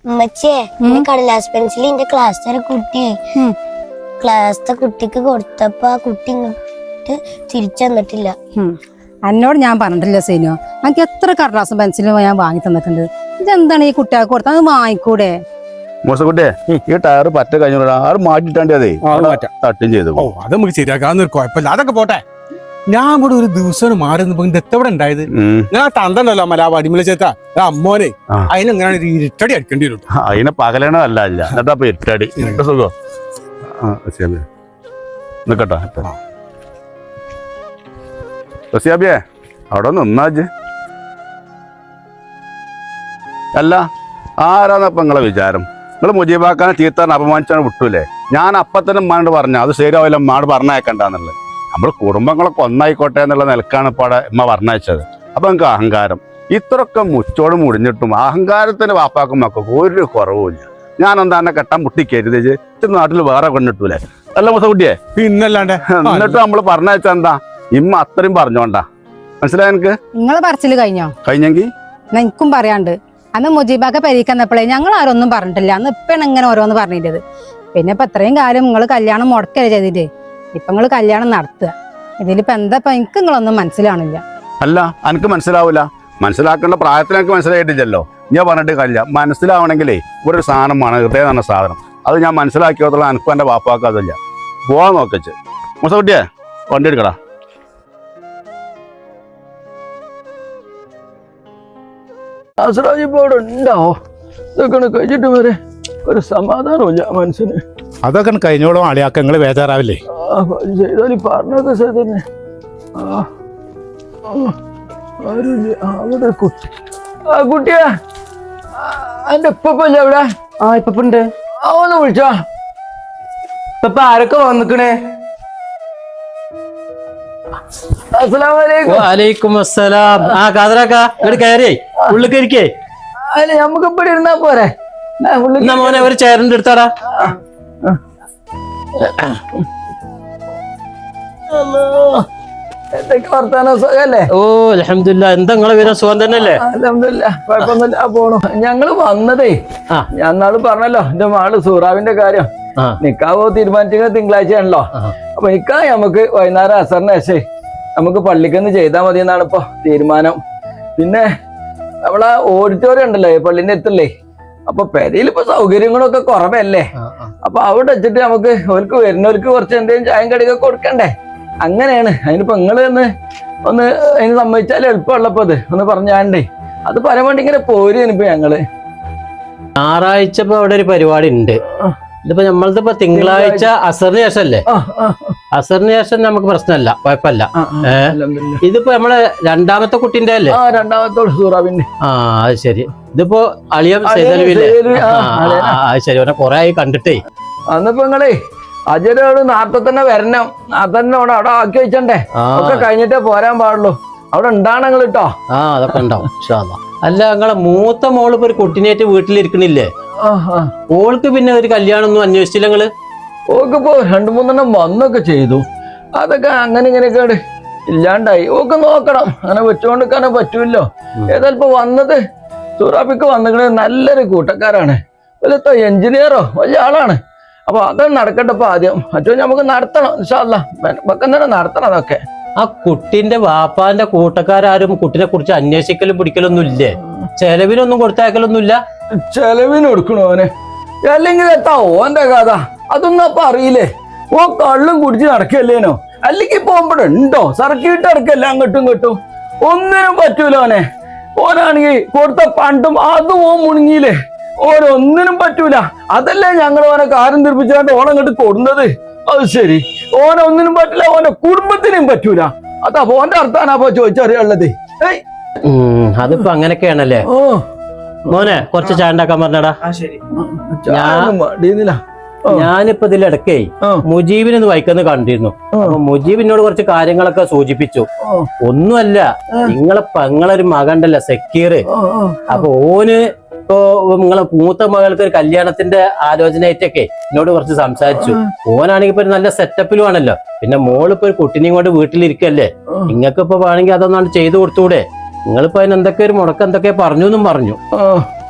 ഉമ്മച്ചേ കടലാസ് പെൻസിൽ എന്റെ ക്ലാസ്സിലെ ക്ലാസ്സിലെ കുട്ടിക്ക് കൊടുത്തപ്പോ ആ കുട്ടി ഇങ്ങോട്ട് തിരിച്ചു തന്നിട്ടില്ല. എന്നോട് ഞാൻ പറഞ്ഞിട്ടില്ല സീനോ, എനിക്ക് എത്ര കടലാസും പെൻസിലും ഞാൻ വാങ്ങി തന്നിട്ടുണ്ട്. ഇതെന്താണ് ഈ കുട്ടികൾക്ക് കൊടുത്താൽ അത് വാങ്ങിക്കൂടെ? മോശക്കുട്ടിയെ ഈ ടയർ പറ്റ കഴിഞ്ഞ ആറ് മാറ്റിട്ടാണ്ട് അതേ തട്ടും ചെയ്തു. ഓ അത് നമുക്ക് ശരിയാക്കാന്ന് കുഴപ്പമില്ല, അതൊക്കെ പോട്ടെ. ഞാൻ കൂടെ ഒരു ദിവസം മാറി എത്തവിടെ ഉണ്ടായത് ഞാൻ തന്തണ്ടല്ലോ അമ്മ ആ വടിമല ചേത്താ അമ്മോനെ അതിനെങ്ങനെയാണ് ഇരുട്ടടി അടിക്കേണ്ടി വരും. അതിനെ പകലണ അല്ല എന്നിട്ടാ ഇരുട്ടടി സുഖം നിക്കട്ടോ. റസിയാബിയെ അവിടെ നിന്നാജ് അല്ല ആരാന്നപ്പ നിങ്ങളെ വിചാരം? നിങ്ങൾ മുജീബാക്കാനെ ചീത്താൻ അപമാനിച്ചാണ് വിട്ടൂലേ? ഞാൻ അപ്പത്തന്നെ ഉമ്മാനോട് പറഞ്ഞു അത് ശരിയാവില്ല, ഉമ്മാട് പറഞ്ഞയക്കണ്ടെന്നുള്ളത്. നമ്മൾ കുടുംബങ്ങളൊക്കെ ഒന്നായിക്കോട്ടെ എന്നുള്ള നിലക്കാണ് ഇപ്പോൾ അവിടെ ഉമ്മ പറഞ്ഞയച്ചത്. അപ്പൊ നിങ്ങൾക്ക് അഹങ്കാരം ഇത്രയൊക്കെ മുച്ചോട് മുടിഞ്ഞിട്ടും അഹങ്കാരത്തിന് വാപ്പാക്കും മക്കൾക്ക് ഒരു കുറവുമില്ല. ഞാൻ എന്താ എന്നെ കെട്ടാൻ മുട്ടിക്കരുത് നാട്ടിൽ വേറെ കൊണ്ടിട്ടൂലേ? അല്ല മുസകുട്ടിയെ പിന്നല്ലാണ്ട് എന്നിട്ട് നമ്മൾ പറഞ്ഞയച്ച എന്താ ഇമ്മ അത്രയും പറഞ്ഞോണ്ടാ. മനസ്സിലായ എനിക്ക്? നിങ്ങളെ പറച്ചില് കഴിഞ്ഞെങ്കിൽ എനിക്കും പറയാണ്ട്. അന്ന് മുജീബാക്ക പെരീക്കന്നപ്പോഴേ ഞങ്ങൾ ആരൊന്നും പറഞ്ഞിട്ടില്ല. അന്ന് ഇപ്പാണ് ഇങ്ങനെ ഓരോന്ന് പറഞ്ഞിട്ടത്. പിന്നെ ഇപ്പൊ ഇത്രയും കാലം നിങ്ങൾ കല്യാണം മുടക്കല്ലേ ചെയ്തിട്ട് ഇപ്പൊ നിങ്ങൾ കല്യാണം നടത്തുക. ഇതിലിപ്പോ എന്താ എനിക്ക് നിങ്ങളൊന്നും മനസ്സിലാവണില്ല. അല്ല എനിക്ക് മനസ്സിലാവൂല, മനസ്സിലാക്കേണ്ട പ്രായത്തിൽ എനിക്ക് മനസ്സിലായിട്ടില്ലല്ലോ. ഞാൻ പറഞ്ഞിട്ട് കല്യാണം മനസ്സിലാവണമെങ്കിലേ ഒരു സാധനമാണ് ഹൃദയം എന്ന സാധനം. അത് ഞാൻ മനസ്സിലാക്കിയോളം എനിക്കും എൻ്റെ വാപ്പാക്കും അതില്ല. പോവാൻ നോക്കിച്ച് മുസകുട്ടിയെ വണ്ടി എടുക്കടാ. ഇപ്പൊ ഇവിടെ ഉണ്ടാവോ? ഇതൊക്കെ കഴിച്ചിട്ട് വരെ ഒരു സമാധാനമില്ല മനസ്സിന്. അതൊക്കെ കഴിഞ്ഞോളം ആളിയാക്ക നിങ്ങള് ബേജാറാവില്ലേ? ചെയ്താലും പറഞ്ഞൊക്കെ ശരി തന്നെ. അവിടെ കുട്ടി കുട്ടിയാ എന്റെ ഇപ്പല്ലേ അവിടെ? ഇപ്പുണ്ട്. ഒന്ന് വിളിച്ചോ. ഇപ്പൊ ആരൊക്കെ വന്നിക്കണേ? വലൈക്കും അസ്സലാം. കാതറാക്ക ഇങ്ങോട്ട് കയറിയേ ഉള്ളിൽ ഇരിക്കേ. അല്ല നമുക്ക് ഇവിടെ ഇരുന്നാ പോരെ? മോനെ ഒരു ചേരന്റെ എടുത്താടാ. എന്തൊക്കെ വർത്താനം സുഖല്ലേ? ഓ അൽഹംദുലില്ലാ. എന്താ നിങ്ങളെ വിവരം? സുഖം തന്നെയല്ലേ? അൽഹംദുലില്ലാ, കുഴപ്പമൊന്നുമില്ല പോണു. ഞങ്ങള് വന്നതേ ഞാൻ നാള് പറഞ്ഞല്ലോ എന്റെ മാള് സൂറാവിന്റെ കാര്യം നിക്കാവോ തീരുമാനിച്ചത് തിങ്കളാഴ്ചയാണല്ലോ. അപ്പൊ നിക്കാ നമുക്ക് വൈകുന്നേരം അസറിന് ശേഷേ നമുക്ക് പള്ളിക്കൊന്ന് ചെയ്താൽ മതി എന്നാണ് ഇപ്പൊ തീരുമാനം. പിന്നെ നമ്മളെ ഓഡിറ്റോറിയം ഉണ്ടല്ലോ പള്ളിന്റെ അടുത്തല്ലേ, അപ്പൊ പെരയിൽ ഇപ്പൊ സൗകര്യങ്ങളൊക്കെ കുറവല്ലേ. അപ്പൊ അവിടെ വെച്ചിട്ട് നമുക്ക് അവർക്ക് വരുന്നവർക്ക് കുറച്ച് എന്തെങ്കിലും ചായം കടിയൊക്കെ കൊടുക്കണ്ടേ? അങ്ങനെയാണ്. അതിനിപ്പോ നിങ്ങള് ഒന്ന് അതിന് സമ്മതിച്ചാൽ എളുപ്പമുള്ളപ്പോ അത് ഒന്ന് പറഞ്ഞാണ്ടേ അത് പറയാൻ വേണ്ടി ഇങ്ങനെ പോരുന്നിപ്പോ ഞങ്ങള്. ഞായറാഴ്ച ഇപ്പൊ അവിടെ ഒരു പരിപാടി ഉണ്ട്. ഇതിപ്പോ നമ്മളതിപ്പോ തിങ്കളാഴ്ച അസറിന് ശേഷം അല്ലേ? അസറിന് ശേഷം നമുക്ക് പ്രശ്നമല്ല, കുഴപ്പമില്ല. ഇതിപ്പോ നമ്മളെ രണ്ടാമത്തെ കുട്ടിന്റെ അല്ലേ? രണ്ടാമത്തെ സൂറാവിന്റെ. അത് ശരി. ഇതിപ്പോ അളിയം സൈതലവില്ലേ? അത് ശരി. അവനെ കൊറേ ആയി കണ്ടിട്ടേ. അന്നിപ്പോ നിങ്ങളേ അജരോട് നാർത്തെ തന്നെ വരണം. നാർത്തെ തന്നെ അവിടെ ആക്കി വെച്ചണ്ടേ? ഒക്കെ കഴിഞ്ഞിട്ടേ പോരാൻ പാടുള്ളൂ. അവിടെ ഉണ്ടാണ് നിങ്ങൾ കേട്ടോ. അതൊക്കെ ഉണ്ടാവും. അല്ല നിങ്ങളെ മൂത്ത മോള് ഇപ്പൊ ഒരു കുട്ടിനായിട്ട് വീട്ടിലിരിക്കണില്ലേ? ഓൾക്ക് പിന്നെ ഒരു കല്യാണം ഒന്നും അന്വേഷിച്ചില്ല നിങ്ങള്? ഓക്കിപ്പോ 2-3 വന്നൊക്കെ ചെയ്തു. അതൊക്കെ അങ്ങനെ ഇങ്ങനെയൊക്കെ ഇല്ലാണ്ടായി. ഓക്ക് നോക്കണം, അങ്ങനെ വെച്ചുകൊണ്ടിരിക്കാനോ പറ്റൂല്ലോ. ഏതായാലും വന്നത് സൂറാബിക്ക് വന്നിട്ട് നല്ലൊരു കൂട്ടക്കാരാണ്. വലിയ എഞ്ചിനീയറോ വലിയ ആളാണ്. അപ്പൊ അതൊക്കെ നടക്കട്ടെ. ഇപ്പൊ ആദ്യം മറ്റോ നമുക്ക് നടത്തണം. ഇൻഷാ അല്ലാഹ് വെക്കുന്നേരം നടത്തണം അതൊക്കെ. ആ കുട്ടിന്റെ വാപ്പാന്റെ കൂട്ടക്കാരും കുട്ടിനെ കുറിച്ച് അന്വേഷിക്കലും പിടിക്കലൊന്നും ഇല്ലേ? ചെലവിനൊന്നും കൊടുത്തയക്കലൊന്നും ഇല്ല? ചെലവിന് കൊടുക്കണോ അവനെ? അല്ലെങ്കിൽ എത്താ ഓന്റെ കഥ അതൊന്നും അപ്പൊ അറിയില്ലേ? ഓ കള്ളും കുടിച്ച് നടക്കല്ലേനോ? അല്ലെങ്കിൽ പോകുമ്പോഴേ ഉണ്ടോ സർക്കിട്ട് നടക്കല്ലേ അങ്ങോട്ടും ഇങ്ങോട്ടും? ഒന്നിനും പറ്റൂല ഓനെ. ഓനാണെങ്കിൽ കൊടുത്ത പണ്ടും അതും ഓൻ മുണങ്ങിയില്ലേ? ഓനൊന്നിനും പറ്റൂല. അതല്ലേ ഞങ്ങൾ ഓനെ കാര്യം തിരിപ്പിച്ചാണ്ട് ഓനങ്ങോട്ട് കൊടുന്നത്. അത് ശരി, ഓനൊന്നിനും പറ്റില്ല, ഓന്റെ കുടുംബത്തിനും പറ്റൂല. അതാ ഓന്റെ അർത്ഥാനാപ്പോ ചോദിച്ചറിയാനുള്ളത്. അതിപ്പോ അങ്ങനെയൊക്കെയാണല്ലേ? മോനെ കുറച്ച് ചായ ഉണ്ടാക്കാൻ പറഞ്ഞടാ. ഞാനിപ്പോ ഇതിലിടക്കേ മുജീബിനൊന്ന് വൈക്കെന്ന് കണ്ടിരുന്നു. അപ്പൊ മുജീബിനോട് കുറച്ച് കാര്യങ്ങളൊക്കെ സൂചിപ്പിച്ചു. ഒന്നുമല്ല, നിങ്ങളെ പെങ്ങളൊരു മകണ്ടല്ലോ സക്കീർ. അപ്പൊ ഓന് ഇപ്പോ നിങ്ങളെ മൂത്ത മകൾക്ക് ഒരു കല്യാണത്തിന്റെ ആലോചനയായിട്ടൊക്കെ എന്നോട് കുറച്ച് സംസാരിച്ചു. ഓനാണെങ്കിൽ ഇപ്പൊ ഒരു നല്ല സെറ്റപ്പിലും ആണല്ലോ. പിന്നെ മോളിപ്പോ ഒരു കുട്ടിനെയും കൊണ്ട് വീട്ടിലിരിക്കല്ലേ, നിങ്ങൾക്ക് ഇപ്പൊ വേണമെങ്കിൽ അതൊന്നാണ് ചെയ്തു കൊടുത്തൂടെ? നിങ്ങളിപ്പോ അതിന് എന്തൊക്കെ ഒരു മുടക്കം എന്തൊക്കെ പറഞ്ഞു എന്നും പറഞ്ഞു.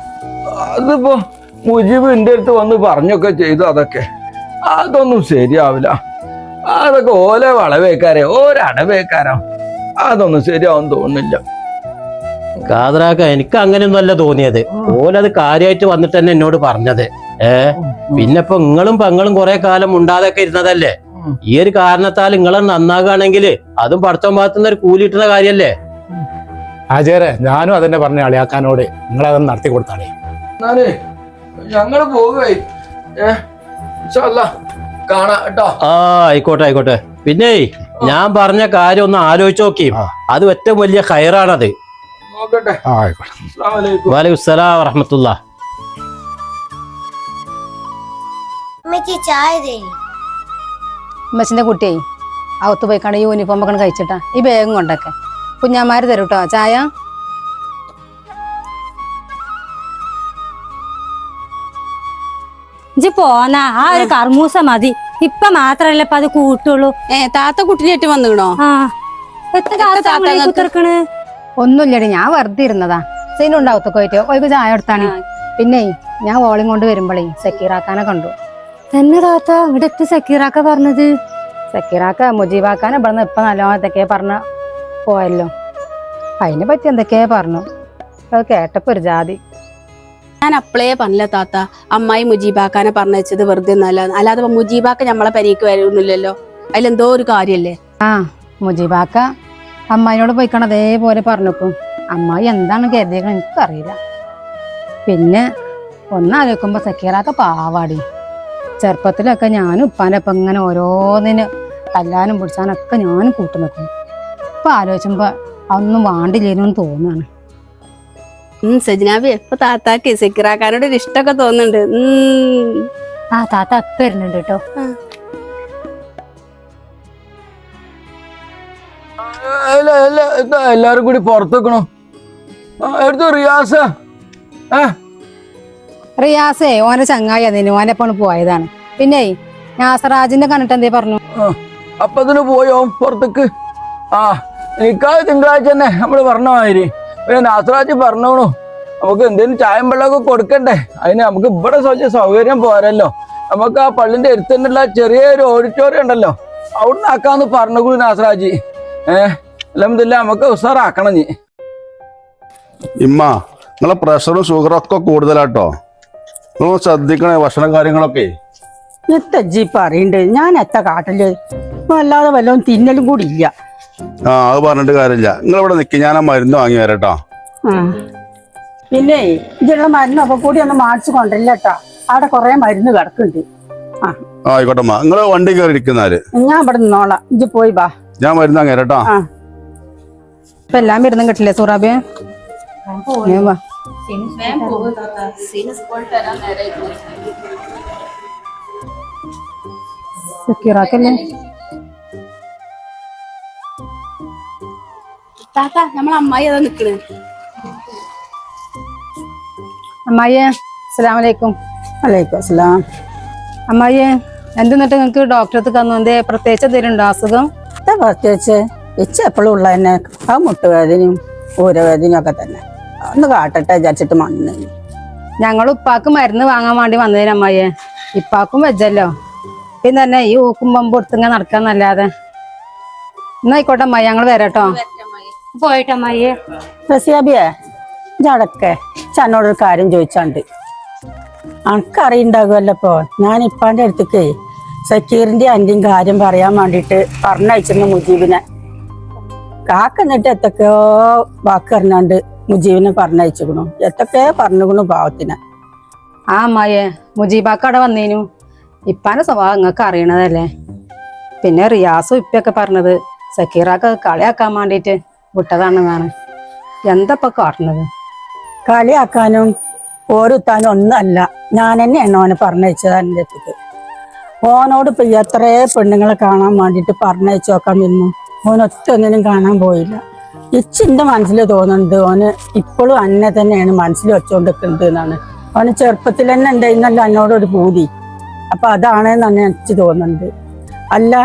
അതിപ്പോ മുജീബ് എൻ്റെ അടുത്ത് വന്ന് പറഞ്ഞൊക്കെ ചെയ്തു. അതൊന്നും ശരിയാവില്ല. അതൊക്കെ ഓലെ വളവേക്കാരോ ഓരടവേക്കാരോ, അതൊന്നും ശരിയാവും തോന്നുന്നില്ല. കാതറാക്ക എനിക്ക് അങ്ങനെയൊന്നും അല്ല തോന്നിയത്. ഓലത് കാര്യമായിട്ട് വന്നിട്ട് തന്നെ എന്നോട് പറഞ്ഞത്. പിന്നെ ഇപ്പൊ നിങ്ങളും പെങ്ങളും കുറെ കാലം ഉണ്ടാതൊക്കെ ഇരുന്നതല്ലേ. ഈ ഒരു കാരണത്താൽ നിങ്ങളെ നന്നാകുകയാണെങ്കിൽ അതും പഠിത്തം ഭാഗത്തുനിന്ന് ഒരു കൂലി കിട്ടുന്ന കാര്യല്ലേ. ആചാരെ ഞാനും അതന്നെ പറഞ്ഞ അളിയാക്കാനോട് നിങ്ങളതൊന്ന് നടത്തി കൊടുത്താണേ. എന്നാലേ ഞങ്ങള് പോകുകയായി. കാണാം കേട്ടോ. ആയിക്കോട്ടെ. പിന്നെ ഞാൻ പറഞ്ഞ കാര്യം ഒന്ന് ആലോചിച്ച് നോക്കി. അത് ഏറ്റവും വലിയ ഖൈറാണത്. നോക്കട്ടെ. വലൈക്കും സലാം വറഹ്മത്തുള്ളാഹി. അമ്മയ്ക്ക് ചായ തരും. ഉമ്മച്ചിന്റെ കുട്ടിയെ അകത്ത് പോയിക്കാണ്ട് യൂണിഫോം ഒക്കെ കഴിച്ചിട്ടാ ഈ ബാഗും കൊണ്ടൊക്കെ കുഞ്ഞാമാര് തരും കേട്ടോ ചായ. ഇജ്ജ് പോന്നാ ആ ഒരു കർമൂസ മതി. ഇപ്പൊ മാത്രല്ല ഇപ്പൊ അത് കൂട്ടുള്ളൂ. താത്ത കുട്ടിനായിട്ട് വന്നിക്കണോ? ആ കുത്തിർക്കണ്. ഒന്നുമില്ലടി, ഞാൻ വെറുതെ ഇരുന്നതാ. സീനുണ്ടാവത്തൊക്കെ പോയിട്ട് ഓൾക്ക് ചായ കൊടുത്താണ്. പിന്നെ ഞാൻ ഓളിയും കൊണ്ട് വരുമ്പോഴേ സക്കീറാക്കാനെ കണ്ടു. തന്നെ താത്ത ഇവിടെ എത്തി സക്കീറാക്ക പറഞ്ഞത്? സക്കീറാക്ക മുജീബാക്കാനെ ഇവിടെ നിന്ന് ഇപ്പൊ നല്ലോണം എന്തൊക്കെയാ പറഞ്ഞ പോയല്ലോ. അതിനെ പറ്റി എന്തൊക്കെയാ പറഞ്ഞു. അത് കേട്ടപ്പോ ഒരു ജാതി. ഞാൻ അപ്പളേ പറഞ്ഞില്ല താത്ത, അമ്മായി മുജീബാക്കാനെ പറഞ്ഞത് വെറുതെ ഒന്നല്ല. അല്ലാതെ മുജീബാക്ക നമ്മളെ പരിക്ക് വരുന്നില്ലല്ലോ. അതിലെന്തോ ഒരു കാര്യല്ലേ. മുജീബാക്ക അമ്മായിനോട് പോയിക്കണം അതേപോലെ പറഞ്ഞുക്കും. അമ്മായി എന്താണ് കരുതിയത് എനിക്കറിയില്ല. പിന്നെ ഒന്നാലോചിക്കുമ്പോ സക്കീറാക്ക പാവാടി. ചെറുപ്പത്തിലൊക്കെ ഞാനും ഉപ്പാനൊപ്പം ഇങ്ങനെ ഓരോന്നിന് തല്ലാനും പിടിച്ചാനൊക്കെ ഞാനും കൂട്ടു നിൽക്കും. ഇപ്പൊ ആലോചിക്കുമ്പോ അതൊന്നും വാണ്ടില്ലേനോന്ന് തോന്നുകയാണ്. സജനാബി ഇപ്പൊ താത്താക്ക് സക്കീറാക്കാനോട് ഒരു ഇഷ്ടമൊക്കെ തോന്നുന്നുണ്ട്. ആ താത്ത അപ്പ വരുന്നുണ്ട് കേട്ടോ. എല്ലാരും കൂടി പുറത്ത് വെക്കണോ? എടുത്തു റിയാസ്. റിയാസേ ഓനെ ചങ്ങായി അതിന് ഓനെപ്പാണ് പോയതാണ്. പിന്നെ നാസറാജിന്റെ കണ്ടിട്ട് എന്തേ പറഞ്ഞു? അപ്പൊ അതിന് പോയോ പുറത്തേക്ക്? എനിക്കാ തിങ്കളാഴ്ച തന്നെ നമ്മള് പറഞ്ഞ മാതിരി നാസറാജ് പറഞ്ഞോണു നമുക്ക് എന്തെങ്കിലും ചായം വെള്ളമൊക്കെ കൊടുക്കണ്ടേ. അതിന് നമുക്ക് ഇവിടെ സൗകര്യം പോരല്ലോ. നമുക്ക് ആ പള്ളിന്റെ അടുത്ത് തന്നെയുള്ള ചെറിയൊരു ഓഡിറ്റോറിയം ഉണ്ടല്ലോ, അവിടുന്ന് ആക്കാന്ന് പറഞ്ഞുകൂടി നാസറാജി. അൽഹംദുലില്ലാ നമുക്ക് ഉസാറാക്കണം. നീ ഇമ്മ നിങ്ങളെ പ്രഷറും ഷുഗറും ഒക്കെ കൂടുതലാട്ടോ. നിങ്ങൾ ശ്രദ്ധിക്കണേ ഭക്ഷണ കാര്യങ്ങളൊക്കെ. എത്തജ്ജി പറയണ്ട് ഞാൻ എത്ത കാട്ടില് അല്ലാതെ വല്ലതും തിന്നലും കൂടി ഇല്ല. അത് പറഞ്ഞിട്ട് കാര്യമില്ല. നിങ്ങൾ ഇവിടെ നിൽക്കി, ഞാൻ ആ മരുന്ന് വാങ്ങി വരട്ടോ. പിന്നെ ഇതിലുള്ള മരുന്നൊക്കെ കൂടി ഒന്ന് മാടിച്ചു കൊണ്ടില്ല കേട്ടോ. അവിടെ കൊറേ മരുന്ന് കിടക്കുന്നുണ്ട്. ആയിക്കോട്ടെ അമ്മ, നിങ്ങൾ വണ്ടി കയറി ഇരിക്കുന്നാല് ഞാൻ ഇവിടെ നിന്നോളാം. ഇജ്ജ് പോയി ബാ, ഞാൻ മരുന്ന് വാങ്ങി വരട്ടോ. ഇപ്പൊ എല്ലാം മരുന്നും കിട്ടില്ലേ സൂറാബേ? സക്കീറാക്കല്ലേ താത്ത നമ്മളെ അമ്മായി അതാ നിക്കണ്. അമ്മായിയെ അസ്സലാമു അലൈക്കും. വലൈക്കും അസ്സലാം. അമ്മായിയെ എന്തെന്നിട്ട് നിങ്ങക്ക് ഡോക്ടർക്ക് തന്നു? എന്തേ പ്രത്യേകിച്ച് എന്തെങ്കിലും ഉണ്ടോ അസുഖം? പ്രത്യേകിച്ച് ഇച്ച എപ്പോഴും ഉള്ള തന്നെ ആ മുട്ടുവേദനയും ഊരവേദനയും ഒക്കെ തന്നെ. ഒന്ന് കാട്ടട്ടെ വിചാരിച്ചിട്ട് മണ്ണ്. ഞങ്ങൾ ഉപ്പാക്ക് മരുന്ന് വാങ്ങാൻ വേണ്ടി വന്നതിന് അമ്മായിയെ. ഇപ്പാക്കും വെച്ചല്ലോ. പിന്നെ തന്നെ ഈ ഊക്കുമ്പം പൊടുത്തിങ്ങനെ നടക്കാന്നല്ലാതെ. എന്നായിക്കോട്ടെ അമ്മായി, ഞങ്ങൾ വരാട്ടോ. പോയിട്ടമ്മായിയെ. റസിയാബിയെ ഇതടക്കെ ചന്നോടൊരു കാര്യം ചോദിച്ചാണ്ട്. അനക്കറിയുണ്ടാകുമല്ലോ. ഇപ്പോ ഞാൻ ഇപ്പാന്റെ അടുത്തേക്ക് സക്കീറിന്റെ അന്റെയും കാര്യം പറയാൻ വേണ്ടിട്ട് പറഞ്ഞയച്ചിരുന്നു മുജീബിനെ. കാക്ക എന്നിട്ട് എത്തൊക്കെയോ വാക്ക് അറിഞ്ഞാണ്ട് മുജീബിനെ പറഞ്ഞയച്ചിക്കണു. എത്തൊക്കെയോ പറഞ്ഞുകണു പാവത്തിനെ. ആ അമ്മായിയെ മുജീബാക്ക് അവിടെ വന്നേനു. ഇപ്പാന്റെ സ്വഭാവം നിങ്ങൾക്ക് അറിയണതല്ലേ. പിന്നെ റിയാസും ഇപ്പൊക്കെ പറഞ്ഞത് സക്കീറാക്ക് കളിയാക്കാൻ വേണ്ടിട്ട് വിട്ടതാണെന്നാണ്. എന്തപ്പൊ കാട്ടുന്നത്? കളിയാക്കാനും ഓരുത്താനും ഒന്നല്ല, ഞാൻ തന്നെയാണ് ഓനെ പറഞ്ഞയച്ചത് എൻ്റെ അടുത്തേക്ക്. ഓനോട് ഇപ്പൊ എത്രയോ പെണ്ണുങ്ങളെ കാണാൻ വേണ്ടിട്ട് പറഞ്ഞയച്ചു നോക്കാൻ നിന്നു. ഓനൊറ്റ ഒന്നിനും കാണാൻ പോയില്ല. ഇച്ചിന്റെ മനസ്സിൽ തോന്നുന്നുണ്ട് ഓന് ഇപ്പോഴും അന്നെ തന്നെയാണ് മനസ്സിൽ വെച്ചോണ്ടിരിക്കുന്നത് എന്നാണ്. ഓന് ചെറുപ്പത്തിൽ തന്നെ ഉണ്ടായിരുന്നല്ലോ എന്നോടൊരു പൂതി. അപ്പൊ അതാണെന്നാണ് എനിക്ക് തോന്നുന്നുണ്ട്. അല്ല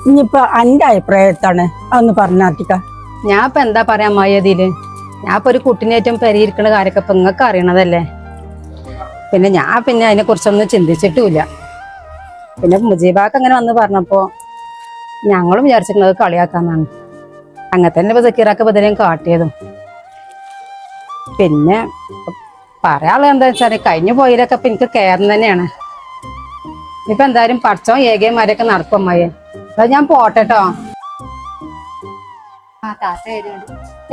ഇനിയിപ്പൊ എൻ്റെ അഭിപ്രായത്താണ് അതൊന്ന് പറഞ്ഞാട്ടിക്ക. ഞാൻ ഇപ്പൊ എന്താ പറയാ അമ്മായി? അതില് ഞാൻ ഇപ്പൊ ഒരു കുട്ടിനേറ്റവും പെരിയിരിക്കുന്ന കാര്യമൊക്കെ ഇപ്പൊ നിങ്ങൾക്ക് അറിയണതല്ലേ. പിന്നെ ഞാൻ പിന്നെ അതിനെ കുറിച്ചൊന്നും ചിന്തിച്ചിട്ടുമില്ല. പിന്നെ മുജീബാക്ക് അങ്ങനെ വന്ന് പറഞ്ഞപ്പോ ഞങ്ങളും വിചാരിച്ചിട്ടുള്ളത് കളിയാക്കാന്നാണ്. അങ്ങനെ തന്നെ ഇപ്പൊ സക്കീറാക്ക് ബദലേം കാട്ടിയതും. പിന്നെ പറയാനുള്ളത് എന്താ വെച്ചാല് കഴിഞ്ഞു പോയതിലൊക്കെ ഇപ്പൊ എനിക്ക് കയറുന്ന തന്നെയാണ്. ഇപ്പൊ എന്തായാലും പഠിച്ചോ ഏകമാരൊക്കെ നടക്കും അമ്മായി. അത് ഞാൻ പോട്ടെട്ടോ.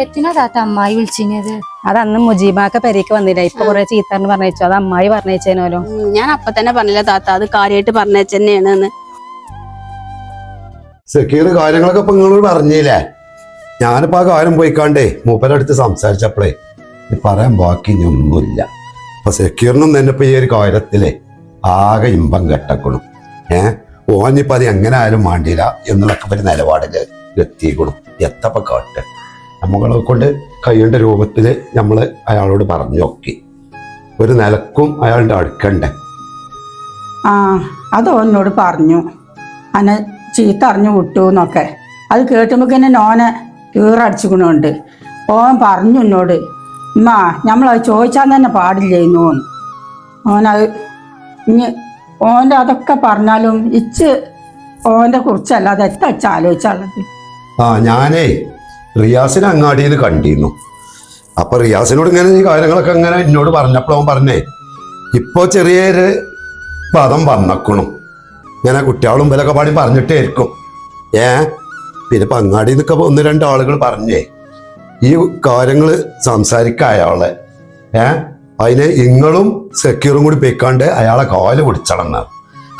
എത്തിനാ താത്ത അമ്മായി വിളിച്ചിഞ്ഞത്? അത് അന്ന് മുജീബാക്ക പെരേക്ക് വന്നില്ല. ഇപ്പൊ കുറെ ചീത്തറിന് പറഞ്ഞോ. അത് അമ്മായി പറഞ്ഞേച്ചേനോലോ. ഞാൻ അപ്പൊ തന്നെ പറഞ്ഞില്ല താത്ത, അത് കാര്യമായിട്ട് പറഞ്ഞേച്ചെന്നെയാണ്. സക്കീർ കാര്യങ്ങളൊക്കെ ഇപ്പൊ നിങ്ങളോട് പറഞ്ഞില്ലേ? ഞാനിപ്പോ ആ കാര്യം പോയിക്കാണ്ടേ മൂപ്പരടുത്ത് സംസാരിച്ചപ്പോഴേ പറയാൻ ബാക്കി ഒന്നുമില്ല. അപ്പൊ സക്കീറിനും തന്നെ ഇപ്പൊ ഈ ഒരു കാര്യത്തില് ആകെ ഇമ്പം കെട്ടക്കണം. ഓനിപ്പോ അത് എങ്ങനെ ആയാലും മാണ്ടില്ല എന്നുള്ളൊക്കെ ഒരു നിലപാടില് എത്തിക്കണം. എത്തപ്പോ കാട്ടെ നമ്മളെ കൊണ്ട് കഴിയേണ്ട രൂപത്തില് നമ്മള് അയാളോട് പറഞ്ഞു നോക്കി. ഒരു നിലക്കും അയാളുടെ അടുക്കണ്ടേ. ആ അത് ഓനോട് പറഞ്ഞു, അന്നെ ചീത്ത അറിഞ്ഞു വിട്ടു എന്നൊക്കെ. അത് കേട്ടുമ്പോ തന്നെ നോനെ കീറടിച്ചുകൊണ്ട് ഓൻ പറഞ്ഞു എന്നോട്, ഉമ്മ നമ്മളത് ചോദിച്ചാൽ തന്നെ പാടില്ലേന്നു. ഓനത് ഇനി ഓൻ്റെ അതൊക്കെ പറഞ്ഞാലും ഇച്ച് ഓൻ്റെ കുറിച്ചല്ലാതെ എത്ര വെച്ച് ആലോചിച്ചുള്ളത്. ഞാനേ റിയാസിനെ അങ്ങാടിയിൽ കണ്ടിരുന്നു. അപ്പൊ റിയാസിനോട് ഇങ്ങനെ ഈ കാര്യങ്ങളൊക്കെ ഇങ്ങനെ എന്നോട് പറഞ്ഞപ്പോൾ അവൻ പറഞ്ഞേ ഇപ്പൊ ചെറിയൊരു പദം വന്നക്കണം. ഇങ്ങനെ കുട്ടികളും ഇവരൊക്കെ പാടി പറഞ്ഞിട്ടായിരിക്കും. പിന്നെ ഇപ്പൊ അങ്ങാടി നിന്നൊക്കെ 1-2 ആളുകൾ പറഞ്ഞേ ഈ കാര്യങ്ങൾ സംസാരിക്കുക അയാളെ. അതിന് ഇങ്ങളും സക്കീറും കൂടി പോയിക്കാണ്ട് അയാളെ കാല് പിടിച്ചളന്നാണ്.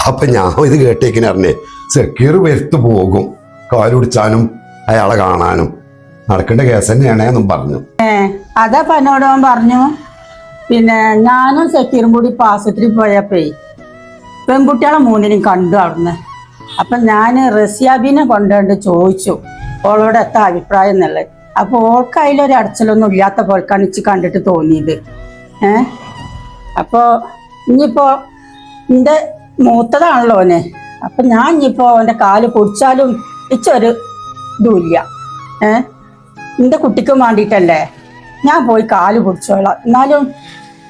അപ്പൊ ഞാൻ ഇത് കേട്ടേക്കിന് അറിഞ്ഞേ സക്കീർ വരുത്തു പോകും കാല് പിടിച്ചാനും അയാളെ കാണാനും. നടക്കേണ്ട കേസ് തന്നെയാണെന്നും പറഞ്ഞു. അതാ പനോടവൻ പറഞ്ഞു. പിന്നെ ഞാനും സക്കീറും കൂടി ആശുപത്രി പോയപ്പോ പെൺകുട്ടികളെ 3നും കണ്ടു അവിടുന്ന്. അപ്പൊ ഞാൻ റസിയാബിനെ കൊണ്ടുകൊണ്ട് ചോദിച്ചു ഓളോട് എത്ര അഭിപ്രായം എന്നുള്ളത്. അപ്പൊ ഓൾക്ക് അതിലൊരു അടച്ചലൊന്നും ഇല്ലാത്ത പോൽക്കാണ് ഇച്ച് കണ്ടിട്ട് തോന്നിയത്. അപ്പൊ ഇനിയിപ്പോ എൻ്റെ മൂത്തതാണല്ലോ ഓനെ. അപ്പൊ ഞാൻ ഇനിയിപ്പോ അവൻ്റെ കാല് പൊടിച്ചാലും ഇച്ചൊരു ഇതുമില്ല. എൻ്റെ കുട്ടിക്കും വേണ്ടിയിട്ടല്ലേ ഞാൻ പോയി കാല് പൊടിച്ചോളാം. എന്നാലും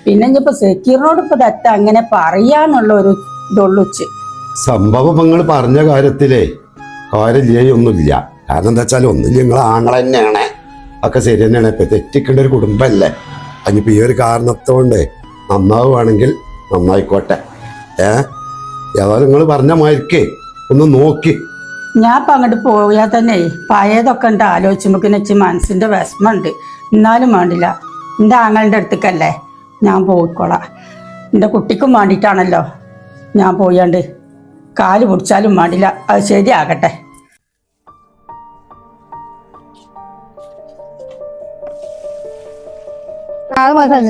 പിന്നെ ഇനിയിപ്പോ സക്കീറിനോട് ഇപ്പൊ ദത്ത അങ്ങനെ പറയാന്നുള്ള ഒരു ഇതുള്ളുച്ച്. സംഭവം നിങ്ങൾ പറഞ്ഞ കാര്യത്തിലേ കാര്യമില്ല. കാരണം എന്താ വെച്ചാൽ ഒന്നില്ല നിങ്ങൾ ആങ്ങളെ തന്നെയാണ്. ഒക്കെ ശരി തന്നെയാണ്. ഇപ്പൊ തെറ്റിക്കേണ്ട ഒരു കുടുംബമല്ലേ. അതിനിപ്പോ ഈ ഒരു കാരണത്തോണ്ട് നന്നാവുകയാണെങ്കിൽ നന്നായിക്കോട്ടെ. ഏതായാലും നിങ്ങൾ പറഞ്ഞ മാതിരിക്കേ ഒന്ന് നോക്കി. ഞാൻ ഇപ്പൊ അങ്ങോട്ട് പോയാൽ തന്നെ പഴയതൊക്കെ ഉണ്ട് ആലോചിച്ചുമ്പോ വെച്ച് മനസ്സിന്റെ വിഷമമുണ്ട്. എന്നാലും വേണ്ടില്ല, എൻ്റെ ആങ്ങളുടെ അടുത്തേക്കല്ലേ ഞാൻ പോയിക്കോളാം. എൻ്റെ കുട്ടിക്കും വേണ്ടിയിട്ടാണല്ലോ ഞാൻ പോയാണ്ട് കാല് പിടിച്ചാലും വേണ്ടില്ല, അത് ശരിയാകട്ടെ.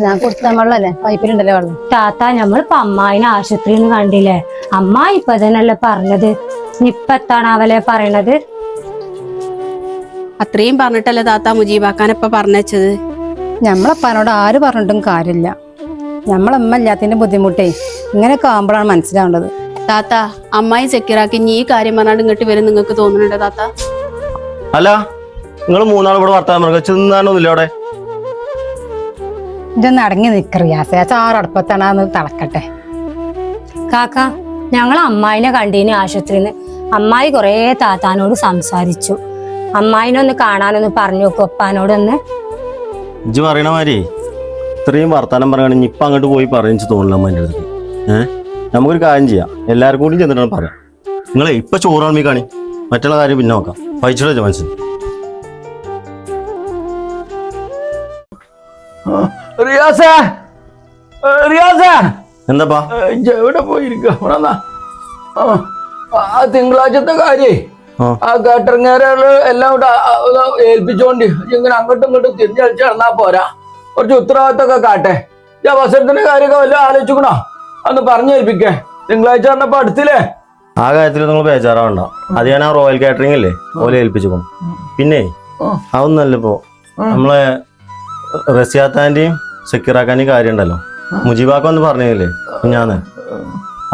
ഞാൻ കൊടുത്ത വെള്ളല്ലേ പൈപ്പിലുണ്ടല്ലേ വെള്ളം. താത്ത നമ്മളിപ്പോ അമ്മായിനെ ആശുപത്രിയിൽ നിന്ന് കണ്ടില്ലേ? അമ്മായി ഇപ്പൊ തന്നെയല്ലേ പറഞ്ഞത്. ഇപ്പൊ എത്താണ് അവലെ പറയണത്? അത്രയും പറഞ്ഞിട്ടല്ലേ താത്ത മുജീബാക്കാനപ്പ പറഞ്ഞത്. ഞമ്മളപ്പനോട് ആര് പറഞ്ഞിട്ടും കാര്യമില്ല. ഞമ്മളമ്മ ഇല്ലാത്തതിന്റെ ബുദ്ധിമുട്ടേ ഇങ്ങനെയൊക്കെ ആകുമ്പോഴാണ് മനസ്സിലാവേണ്ടത്. താത്ത അമ്മായി സെക്യൂറാക്കി ഇനി ഈ കാര്യം പറഞ്ഞാൽ ഇങ്ങോട്ട് വരും നിങ്ങൾക്ക് തോന്നുന്നുണ്ടോ താത്ത? അല്ല നിങ്ങൾ 3 ആൾ ഇവിടെ വർത്താനം ചെന്നാനൊന്നുമില്ല അവിടെ. ഇതൊന്ന് അടങ്ങി നിക്കറിയാസ ചാറടുപ്പത്താണെന്ന് തിളക്കട്ടെ. കാക്ക ഞങ്ങൾ അമ്മായിനെ കണ്ടീന് ആശുപത്രിന്ന്. അമ്മായി കൊറേ താത്താനോട് സംസാരിച്ചു. അമ്മായിനൊന്ന് കാണാനൊന്ന് പറഞ്ഞു നോക്കും ഒപ്പാനോടൊന്ന്. ഇജ്ജ് പറയണ മാതിരി ഇത്രയും വർത്താനം പറയുകയാണെങ്കിൽ ഇപ്പൊ അങ്ങോട്ട് പോയി പറഞ്ഞു തോന്നില്ല അമ്മേൻ്റെ അടുത്ത്. നമുക്കൊരു കാര്യം ചെയ്യാം, എല്ലാവർക്കും കൂടി ചെന്നിട്ടാണ് പറയാം. നിങ്ങളെ ഇപ്പൊ ചോറാണ് കാണി, മറ്റുള്ള കാര്യം പിന്നെ നോക്കാം. പൈസയുടെ മനസ്സിൽ എന്താപ്പാ എവിടെ പോയിരിക്ക? തിങ്കളാഴ്ചത്തെ കാര്യേ ആ കേട്ടറിങ്ങാരുകള് എല്ലാം കൂടെ ഏൽപ്പിച്ചോണ്ട് ഇങ്ങനെ അങ്ങോട്ടും ഇങ്ങോട്ടും തിരിഞ്ഞളിച്ച് നടന്നാ പോരാ. കുറച്ച് ഉത്തരവാദിത്തമൊക്കെ കാട്ടെ. അവസരത്തിന്റെ കാര്യമൊക്കെ വല്ല ആലോചിക്കണോ? അന്ന് പറഞ്ഞു ഏൽപ്പിക്കേ. തിങ്കളാഴ്ച പറഞ്ഞപ്പോ അടുത്തില്ലേ? ആ കാര്യത്തിൽ നിങ്ങൾ ബേജാറാവണ്ട. അത് ഞാൻ ആ റോയൽ കാറ്ററിംഗ് ഇല്ലേ ഓലെ ഏൽപ്പിച്ചു. പിന്നെ അതൊന്നല്ലപ്പോ നമ്മളെ റസിയാത്താന്റെയും സക്കീറാക്കാന്റെയും കാര്യം ഉണ്ടല്ലോ, മുജീബാക്കൊന്ന് പറഞ്ഞില്ലേ ഞാന്.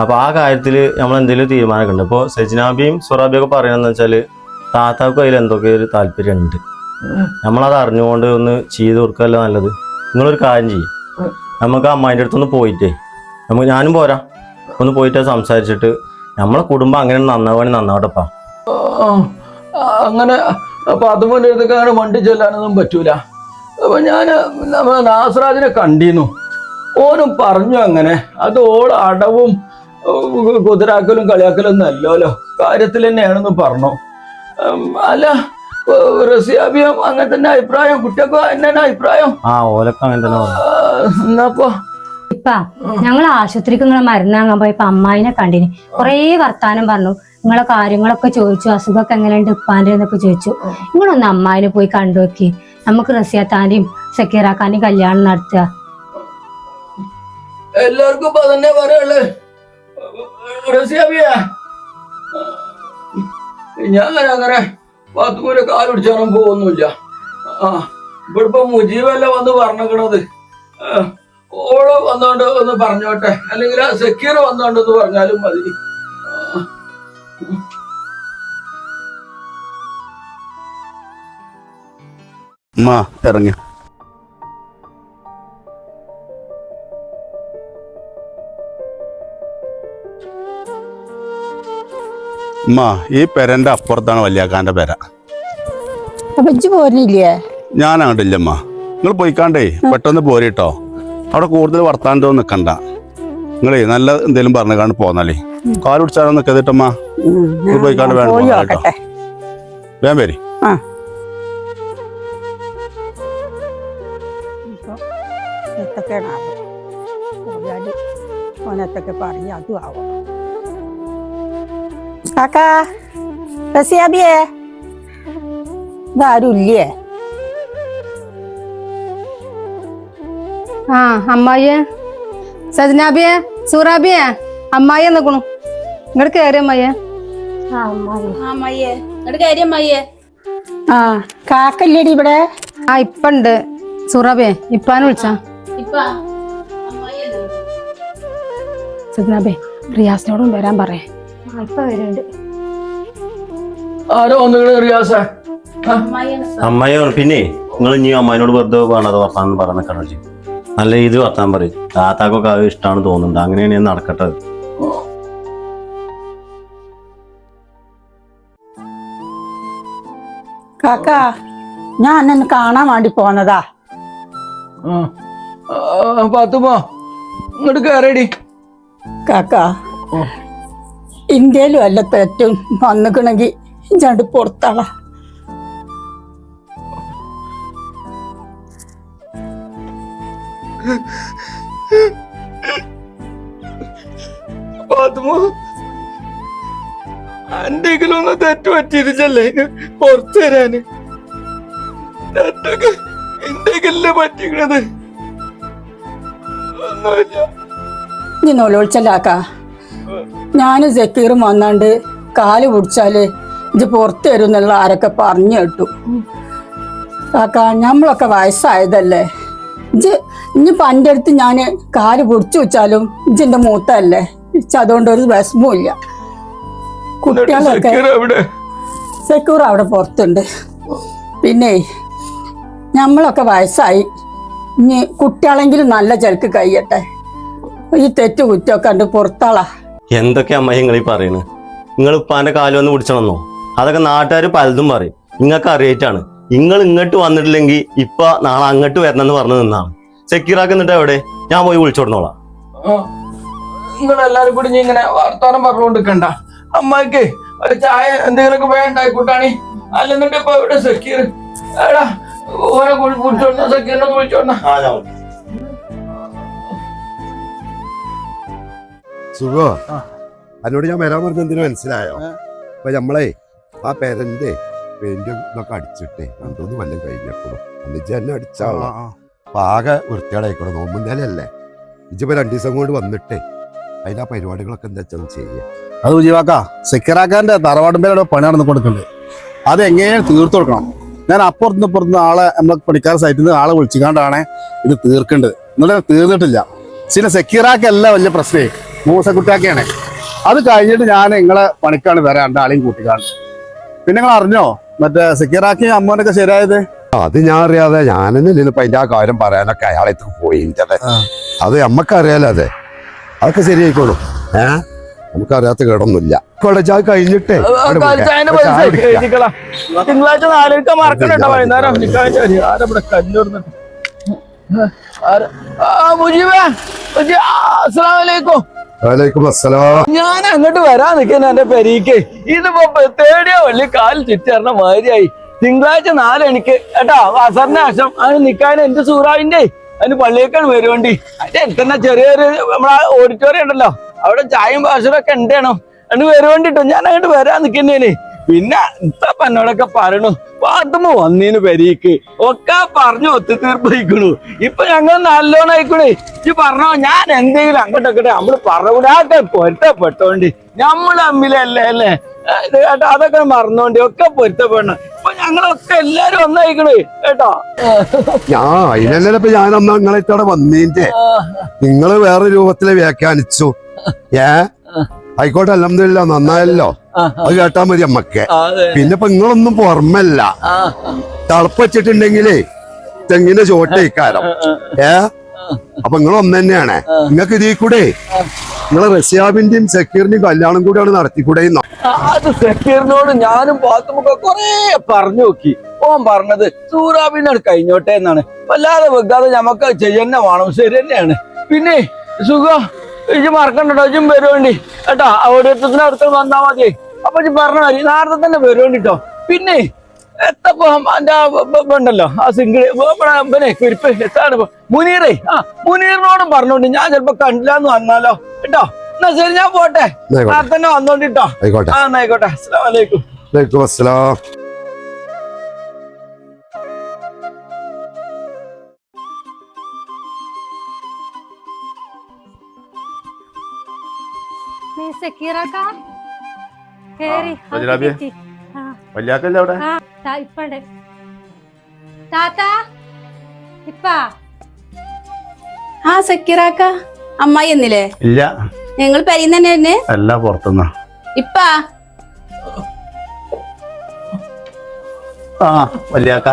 അപ്പൊ ആ കാര്യത്തില് നമ്മൾ എന്തെങ്കിലും തീരുമാനമൊക്കെ ഉണ്ട്. ഇപ്പൊ സജിനാബിയും സുറാബിയൊക്കെ പറയണെന്ന് വെച്ചാല് താത്താക്കും അതിൽ എന്തൊക്കെ ഒരു താല്പര്യം ഉണ്ട്. നമ്മളത് അറിഞ്ഞുകൊണ്ട് ഒന്ന് ചെയ്ത് കൊടുക്കല്ലോ നല്ലത്. നിങ്ങളൊരു കാര്യം ചെയ്യും, നമുക്ക് അമ്മായിൻ്റെ അടുത്തൊന്ന് പോയിട്ടേ ഞാനും പോരാ, ഒന്ന് പോയിട്ട് സംസാരിച്ചിട്ട് നമ്മളെ കുടുംബം അങ്ങനെ നന്നാവാണെങ്കിൽ നന്നാവട്ടെപ്പാ. അങ്ങനെ അപ്പൊ അതുപോലെ എടുക്കാൻ വണ്ടി ചെല്ലാനൊന്നും പറ്റൂല. അപ്പൊ ഞാന് നാസറാജിനെ കണ്ടിരുന്നു. ഓനും പറഞ്ഞു അങ്ങനെ. അത് ഓള് അടവും കുതിരാക്കലും കളിയാക്കലും ഒന്നും അല്ലല്ലോ, കാര്യത്തിൽ തന്നെയാണെന്ന് പറഞ്ഞു. അല്ല റസിയാബിയും അങ്ങനെ തന്നെ അഭിപ്രായം, കുട്ടിയൊക്കെ എന്നാണ് അഭിപ്രായം? ഓലൊക്കെ അങ്ങനെ തന്നെ. എന്നാപ്പോ ഇപ്പാ ഞങ്ങൾ ആശുപത്രിക്ക് നിങ്ങളെ മരുന്ന് വാങ്ങാൻ പോയപ്പോ അമ്മായിനെ കണ്ടിന്. കൊറേ വർത്താനം പറഞ്ഞു, നിങ്ങളെ കാര്യങ്ങളൊക്കെ ചോദിച്ചു, അസുഖമൊക്കെ എങ്ങനെയുണ്ട് ഉപ്പാന്റെ എന്നൊക്കെ ചോദിച്ചു. നിങ്ങളൊന്ന് അമ്മായിനെ പോയി കണ്ടു നോക്കി, നമുക്ക് റസിയാത്താന്റെയും സക്കീറാക്കാന്റെയും കല്യാണം നടത്തുക. എല്ലാവർക്കും ഇപ്പൊ അതന്നെ പറയുള്ളു. റസിയാബിയ ഞാൻ അങ്ങനെ ബാത്റൂമില് കാലുടിച്ചാലും പോകുന്നില്ല. ഇവിടെ ഇപ്പൊ മുജീബല്ല വന്ന് പറഞ്ഞിക്കണത്. ഓള് വന്നോണ്ട് ഒന്ന് പറഞ്ഞോട്ടെ, അല്ലെങ്കിൽ ആ സക്കീർ വന്നോണ്ടെന്ന് പറഞ്ഞാലും മതി. ഇറങ്ങി ഈ പെരന്റെ അപ്പുറത്താണ് വല്യാക്കാന്റെ പെര. പോരില്ലേ? ഞാൻ അങ്ങോട്ടില്ലമ്മ, നിങ്ങൾ പോയിക്കാണ്ടേ പെട്ടെന്ന് പോരിട്ടോ. അവിടെ കൂടുതൽ വർത്താനോ നിക്കണ്ട. നിങ്ങളേ നല്ല എന്തേലും പറഞ്ഞു കാണ്ട് പോന്നാലേ, കാല് പിടിച്ചാലോ നിക്കതിട്ടമ്മ. പോയിക്കാണ്ട് വേണം വേഗം വരി. ഓനത്തൊക്കെ പറഞ്ഞ അതും ആവും. കാക്കാ റസിയാബിയേ, ഇതാരും ഇല്ലേ? അമ്മായിയെ, സജനാബിയെ, സൂറാബിയെ, അമ്മായി നിക്കണു. ഇങ്ങോട്ട് കേറി അമ്മായിയെ. അമ്മയ്യേ എന്നിട്ട് കാര്യം അമ്മയ്യേ. കാക്കല്ലേടി ഇവിടെ? ഇപ്പണ്ട്. സൂറാബിയെ ഇപ്പാനെ വിളിച്ചാ. സജനാബേ റിയാസിനോടും വരാൻ പറയേ. ഇപ്പൊ വരുന്നുണ്ട്. ആരോ ഒന്നുകൂടെ റിയാസ. അമ്മായി പിന്നെ നിങ്ങൾ ഇനി അമ്മായിനോട് വെറുതെ വേണത് വർത്താനം പറഞ്ഞ കണച്ചു. നല്ല ഇത് വർത്താൻ പറയും. താത്താക്കൊക്കെ അത് ഇഷ്ടമാണ് തോന്നുന്നുണ്ട്. അങ്ങനെയാണ് ഞാൻ നടക്കട്ടെ. കാക്കാ ഞാൻ എന്നെ കാണാൻ വേണ്ടി പോന്നതാ. പാത്തുമ്മ ഇങ്ങോട്ട് കയറേടി. കാക്കാ ഇന്ത്യയിലും അല്ല തെറ്റും വന്നിക്കണെങ്കി ചണ്ട് പുറത്താളാ. എന്തെങ്കിലും ഒന്ന് തെറ്റ് പറ്റിയിരിച്ചല്ലേ പുറത്തു തരാന്. തെറ്റൊക്കെ എന്തെങ്കിലും പറ്റിക്കണത് ഒന്നുമില്ല. ഇനി നൊലോളിച്ചല്ലാക്കാ, ഞാനും സക്കീറും വന്നാണ്ട് കാല് പിടിച്ചാല് ഇത് പുറത്തു തരും എന്നുള്ള ആരൊക്കെ പറഞ്ഞു കേട്ടു. കാക്കാ നമ്മളൊക്കെ വയസ്സായതല്ലേ, ഇനിയിപ്പോ എൻ്റെ അടുത്ത് ഞാന് കാല് പിടിച്ചു വെച്ചാലും ഇജിന്റെ മൂത്തല്ലേ, അതുകൊണ്ട് ഒരു വിഷമവും ഇല്ല. കുട്ടികളൊക്കെ സെക്യൂർ അവിടെ പുറത്തുണ്ട്. പിന്നെ നമ്മളൊക്കെ വയസ്സായി, ഇനി കുട്ടികളെങ്കിലും നല്ല ചെലക്ക് കഴിയട്ടെ. ഈ തെറ്റു കുറ്റമൊക്കെ കണ്ട് പുറത്താളാ. എന്തൊക്കെ അമ്മായി നിങ്ങൾ ഈ പറയുന്നത്? നിങ്ങൾ ഉപ്പാന്റെ കാലം ഒന്ന് പിടിച്ചണമെന്നോ? അതൊക്കെ നാട്ടുകാർ പലതും പറയും. നിങ്ങൾക്ക് അറിയിട്ടാണ്. നിങ്ങൾ ഇങ്ങോട്ട് വന്നിട്ടില്ലെങ്കിൽ ഇപ്പൊ നാളെ അങ്ങോട്ട് വരണമെന്ന് പറഞ്ഞു നിന്നാണ്. സെക്യൂറാക്കുന്നിട്ട് എവിടെ? ഞാൻ പോയി വിളിച്ചോടന്നോളാം. നിങ്ങളെല്ലാരും കൂടി ഇങ്ങനെ വർത്താനം പറഞ്ഞുകൊണ്ടിരിക്കണ്ട. അമ്മായിക്ക് ഒരു ചായ എന്തെങ്കിലുമൊക്കെ വേണ്ടായിക്കൂട്ടാണി. അല്ലെന്നിട്ട് ഇപ്പൊ ഇവിടെ സക്കീർ എടാ ഓനെ വിളിച്ചോണ്ട, സക്കീറിനെ വിളിച്ചോണ്ട. സുഖോ? അതിനോട് ഞാൻ വരാൻ പറഞ്ഞ എന്തിനു മനസ്സിലായോ? അപ്പൊ നമ്മളെ ആ പേരന്റെ പെയിന്റും ഇതൊക്കെ അടിച്ചിട്ടേ രണ്ടൂന്ന് കൊല്ലം കഴിഞ്ഞപ്പോഴും ഒന്നിച്ച് തന്നെ അടിച്ചാളോ. അപ്പൊ ആകെ വൃത്തിയാടായിക്കോളൂ. നോമ്പുന്നേലല്ലേ ഇജിപ്പോ 2 ദിവസം കൊണ്ട് വന്നിട്ടേ അതിന്റെ ആ പരിപാടികളൊക്കെ എന്താ വെച്ചാൽ ചെയ്യാം. അത് ഉജീവാക്ക, സെക്യൂറാക്കാന്റെ തറവാടുമ്പേരുടെ പണി നടന്നു കൊടുക്കണ്ടേ, അത് എങ്ങനെയാണ് തീർത്തു കൊടുക്കണം. ഞാൻ അപ്പുറത്തുനിന്ന് ഇപ്പുറത്തുനിന്ന് ആളെ നമ്മളെ പണിക്കാർ സൈറ്റിൽ നിന്ന് ആളെ വിളിച്ചുകൊണ്ടാണ് ഇത് തീർക്കേണ്ടത്. എന്നിട്ട് തീർന്നിട്ടില്ല. ചില സെക്യൂറാക്കല്ല വലിയ പ്രശ്നമേ, മൂസക്കുട്ടിയാക്കിയാണ്. അത് കഴിഞ്ഞിട്ട് ഞാൻ നിങ്ങളെ പണിക്കാണ് വരാൻ 2 ആളെയും കൂട്ടിക്കാണ്. പിന്നെ നിങ്ങൾ അറിഞ്ഞോ മറ്റേ സെക്യൂറാക്കി അമ്മോനൊക്കെ ശരിയായത്? അത് ഞാൻ അറിയാതെ ഞാനെന്നെ ഇപ്പൊ അതിന്റെ ആ കാര്യം പറയാനൊക്കെ അയാളെ പോയി. അത് നമ്മക്കറിയാലോ. അതെ അതൊക്കെ ശരിയായിക്കോളും. നമുക്കറിയാത്ത കേടൊന്നുമില്ല. കോളേജ് കഴിഞ്ഞിട്ടേ തിങ്കളാഴ്ച 4 മറക്കണ്ടോ വൈകുന്നേരം ആരവിടെ കല്ലുറന്നിട്ട്. വലൈക്കും അസ്സലാം. ഞാൻ അങ്ങോട്ട് വരാൻ നിൽക്കുന്ന എന്റെ പെരീക്ക്. ഇതിപ്പോ തേടിയ വള്ളി കാലിൽ ചുറ്ററിന മാതിരിയായി. തിങ്കളാഴ്ച 4 മണിക്ക് കേട്ടോ അസറിന്റെ ശേഷം അതിന് നിക്കാൻ എന്റെ സൂറാവിന്റെ അതിന് പള്ളിയേക്കാണ് വരുവണ്ടി. അതിന്റെ അടുത്തന്നെ ചെറിയൊരു നമ്മളെ ഓഡിറ്റോറിയം ഉണ്ടല്ലോ, അവിടെ ചായയും പാശുരൊക്കെ ഉണ്ടേണോ അത് വരുവണ്ടിട്ടോ. ഞാൻ അങ്ങോട്ട് വരാൻ നിൽക്കുന്നേന്. പിന്നെ ഇത്തപ്പ എന്നോടൊക്കെ പറയണു പാത്തുമ്പോ വന്നീന് പെരീക്ക് ഒക്കെ പറഞ്ഞു ഒത്തുതീർപ്പായിക്കണു. ഇപ്പൊ ഞങ്ങൾ നല്ലോണം ആയിക്കണേ. ഈ പറഞ്ഞോ ഞാൻ എന്തെങ്കിലും അങ്ങോട്ടൊക്കെ നമ്മള് പറഞ്ഞൂടാട്ടെ പൊരുത്തപ്പെട്ടോണ്ട് നമ്മൾ തമ്മിലല്ലേ അല്ലേ ഇത് കേട്ടോ. അതൊക്കെ മറന്നോണ്ട് ഒക്കെ പൊരുത്തപ്പെടണം. ഇപ്പൊ ഞങ്ങളൊക്കെ എല്ലാരും ഒന്നായിക്കണേ കേട്ടോ. അതിനല്ലേ ഞാനൊന്നാ നിങ്ങളെ വന്നീന്റെ നിങ്ങള് വേറെ രൂപത്തില് വ്യാഖ്യാനിച്ചു. ആയിക്കോട്ടെ, അൽഹംദുലില്ലാ നന്നായല്ലോ. അത് കേട്ടാ മതി അമ്മക്കെ. പിന്നെ ഇപ്പൊ നിങ്ങളൊന്നും പുറമല്ല തളപ്പച്ചിട്ടുണ്ടെങ്കിലേ തെങ്ങിന്റെ ചോട്ടേക്കാരം. അപ്പൊ നിങ്ങൾ ഒന്ന് തന്നെയാണ്. നിങ്ങൾക്ക് ഇതിൽ കൂടെ നിങ്ങളെ റസിയാബിന്റെയും സക്കീറിന്റെയും കല്യാണം കൂടെയാണ് നടത്തിക്കൂടെ? അത് സക്കീറിനോട് ഞാനും പാത്തുമൊക്കെ കൊറേ പറഞ്ഞു നോക്കി. ഓൻ പറഞ്ഞത് സൂറാബിനോട് കഴിഞ്ഞോട്ടെ എന്നാണ്. വല്ലാതെ വെക്കാതെ ഞമ്മക്ക് ചെയ്യുന്ന വേണം. ശരി തന്നെയാണ്. പിന്നെ സുഖം ഇജ് മറക്കണ്ടോ, ഇജും വരുവേണ്ടി കേട്ടാ. ഓരോരുത്തരുടെ അടുത്ത് വന്നാ മതി. അപ്പൊ ഇജ് പറഞ്ഞ മതി നേരത്തെ തന്നെ വരുവേണ്ടിട്ടോ. പിന്നെ എത്തപ്പോ എന്റെ ഉണ്ടല്ലോ ആ സിംഗിള് കുരിപ്പ് എത്താണ് മുനീറേ. മുനീറിനോടും പറഞ്ഞോണ്ട് ഞാൻ ചിലപ്പോ കണ്ടില്ലാന്ന് വന്നാലോ കേട്ടോ. എന്നാ ശരി ഞാൻ പോട്ടെ. നേരത്തെ തന്നെ വന്നോണ്ടിട്ടോ. ആയിക്കോട്ടെ. അസ്സലാമു അലൈക്കും. വലൈക്കും അസ്സലാം. സക്കീറാക്ക അമ്മായി എന്നില്ലേ? ഇല്ല, ഞങ്ങൾ പെരീന്ന് തന്നെ അല്ല പുറത്തുനിന്നാ. ഇപ്പാ വല്യാക്ക